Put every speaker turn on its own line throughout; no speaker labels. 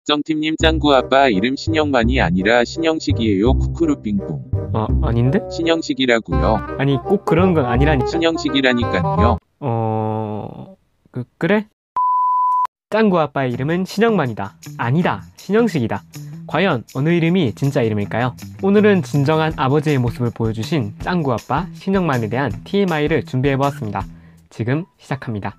정팀님 짱구 아빠 이름 신영만이 아니라 신영식이에요. 쿠쿠루빙봉.
아닌데?
신영식이라고요.
아니 꼭 그런 건 아니라니까.
신영식이라니까요.
그래? 짱구 아빠의 이름은 신영만이다. 아니다, 신영식이다. 과연 어느 이름이 진짜 이름일까요? 오늘은 진정한 아버지의 모습을 보여주신 짱구 아빠 신영만에 대한 TMI를 준비해보았습니다. 지금 시작합니다.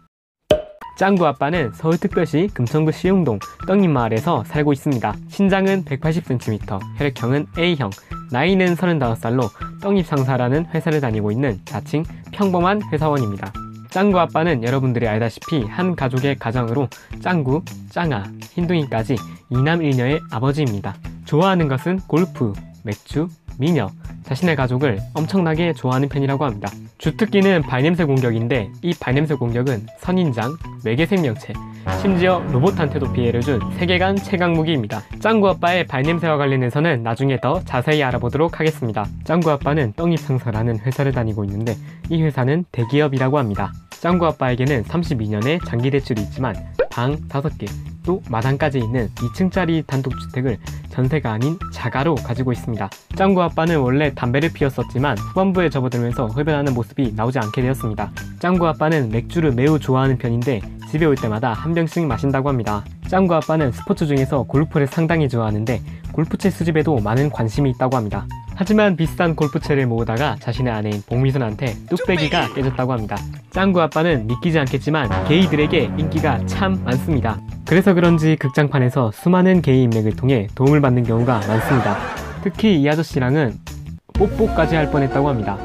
짱구 아빠는 서울특별시 금천구 시흥동 떡잎마을에서 살고 있습니다. 신장은 180cm, 혈액형은 A형, 나이는 35살로 떡잎상사라는 회사를 다니고 있는 자칭 평범한 회사원입니다. 짱구 아빠는 여러분들이 알다시피 한 가족의 가장으로 짱구, 짱아, 흰둥이까지 2남 1녀의 아버지입니다. 좋아하는 것은 골프, 맥주, 미녀, 자신의 가족을 엄청나게 좋아하는 편이라고 합니다. 주특기는 발냄새 공격인데 이 발냄새 공격은 선인장, 외계 생명체, 심지어 로봇한테도 피해를 준 세계관 최강 무기입니다. 짱구 아빠의 발냄새와 관련해서는 나중에 더 자세히 알아보도록 하겠습니다. 짱구 아빠는 떡잎상사라는 회사를 다니고 있는데 이 회사는 대기업이라고 합니다. 짱구 아빠에게는 32년의 장기 대출이 있지만 방 5개, 또 마당까지 있는 2층짜리 단독주택을 전세가 아닌 자가로 가지고 있습니다. 짱구 아빠는 원래 담배를 피웠었지만 후반부에 접어들면서 흡연하는 모습이 나오지 않게 되었습니다. 짱구 아빠는 맥주를 매우 좋아하는 편인데 집에 올 때마다 한 병씩 마신다고 합니다. 짱구 아빠는 스포츠 중에서 골프를 상당히 좋아하는데 골프채 수집에도 많은 관심이 있다고 합니다. 하지만 비싼 골프채를 모으다가 자신의 아내인 복미순한테 뚝배기가 깨졌다고 합니다. 짱구 아빠는 믿기지 않겠지만 게이들에게 인기가 참 많습니다. 그래서 그런지 극장판에서 수많은 게이 인맥을 통해 도움을 받는 경우가 많습니다. 특히 이 아저씨랑은 뽀뽀까지 할 뻔했다고 합니다.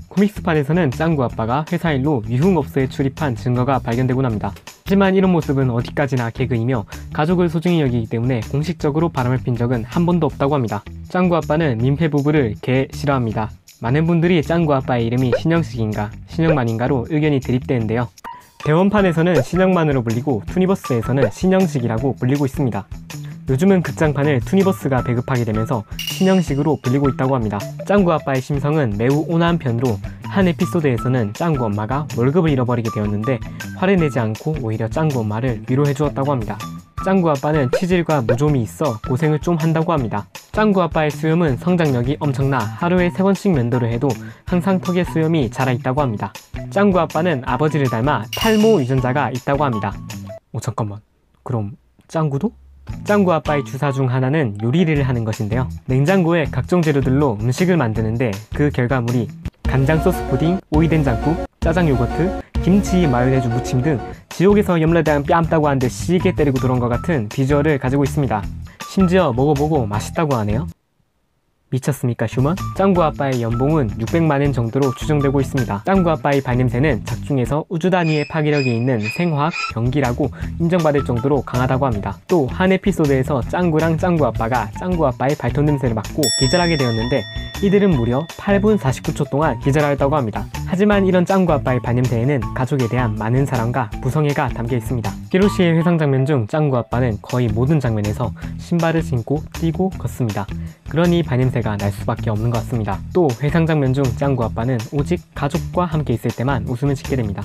코믹스판에서는 짱구 아빠가 회사 일로 유흥업소에 출입한 증거가 발견되곤 합니다. 하지만 이런 모습은 어디까지나 개그이며 가족을 소중히 여기기 때문에 공식적으로 바람을 핀 적은 한 번도 없다고 합니다. 짱구 아빠는 민폐 부부를 개 싫어합니다. 많은 분들이 짱구 아빠의 이름이 신영식인가 신영만인가로 의견이 대립되는데요. 대원판에서는 신영만으로 불리고 투니버스에서는 신영식이라고 불리고 있습니다. 요즘은 극장판을 투니버스가 배급하게 되면서 신영식으로 불리고 있다고 합니다. 짱구 아빠의 심성은 매우 온화한 편으로 한 에피소드에서는 짱구 엄마가 월급을 잃어버리게 되었는데 화를 내지 않고 오히려 짱구 엄마를 위로해 주었다고 합니다. 짱구 아빠는 치질과 무좀이 있어 고생을 좀 한다고 합니다. 짱구 아빠의 수염은 성장력이 엄청나 하루에 3번씩 면도를 해도 항상 턱에 수염이 자라있다고 합니다. 짱구 아빠는 아버지를 닮아 탈모 유전자가 있다고 합니다. 잠깐만, 그럼 짱구도? 짱구 아빠의 주사 중 하나는 요리를 하는 것인데요. 냉장고에 각종 재료들로 음식을 만드는데 그 결과물이 간장 소스 푸딩, 오이된장국, 짜장 요거트, 김치, 마요네즈 무침 등 지옥에서 염라대왕 뺨따고 하는데 시게 때리고 들어온 것 같은 비주얼을 가지고 있습니다. 심지어 먹어보고 맛있다고 하네요. 미쳤습니까 휴먼? 짱구 아빠의 연봉은 600만엔 정도로 추정되고 있습니다. 짱구 아빠의 발냄새는 작중에서 우주 단위의 파괴력이 있는 생화학 병기라고 인정받을 정도로 강하다고 합니다. 또 한 에피소드에서 짱구랑 짱구 아빠가 짱구 아빠의 발톱 냄새를 맡고 기절하게 되었는데 이들은 무려 8분 49초 동안 기절하였다고 합니다. 하지만 이런 짱구 아빠의 발냄새에는 가족에 대한 많은 사랑과 부성애가 담겨 있습니다. 히로시의 회상 장면 중 짱구 아빠는 거의 모든 장면에서 신발을 신고 뛰고 걷습니다. 그러니 발냄새가 날 수밖에 없는 것 같습니다. 또 회상 장면 중 짱구 아빠는 오직 가족과 함께 있을 때만 웃음을 짓게 됩니다.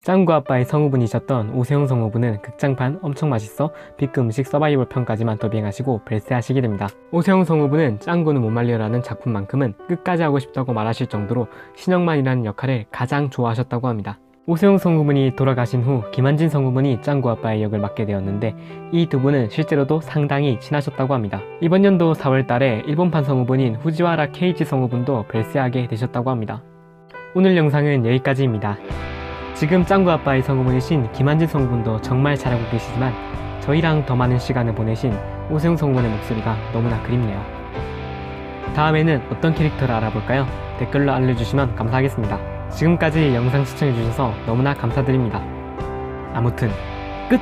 짱구 아빠의 성우분이셨던 오세영 성우분은 극장판 엄청 맛있어 B급 음식 서바이벌 편까지만 더빙하시고 별세하시게 됩니다. 오세영 성우분은 짱구는 못 말려라는 작품만큼은 끝까지 하고 싶다고 말하실 정도로 신영만이라는 역할을 가장 좋아하셨다고 합니다. 오세영 성우분이 돌아가신 후 김한진 성우분이 짱구 아빠의 역을 맡게 되었는데 이 두 분은 실제로도 상당히 친하셨다고 합니다. 이번 연도 4월달에 일본판 성우분인 후지와라 케이지 성우분도 별세하게 되셨다고 합니다. 오늘 영상은 여기까지입니다. 지금 짱구 아빠의 성우분이신 김한진 성우분도 정말 잘하고 계시지만 저희랑 더 많은 시간을 보내신 오세영 성우분의 목소리가 너무나 그립네요. 다음에는 어떤 캐릭터를 알아볼까요? 댓글로 알려주시면 감사하겠습니다. 지금까지 영상 시청해주셔서 너무나 감사드립니다. 아무튼 끝!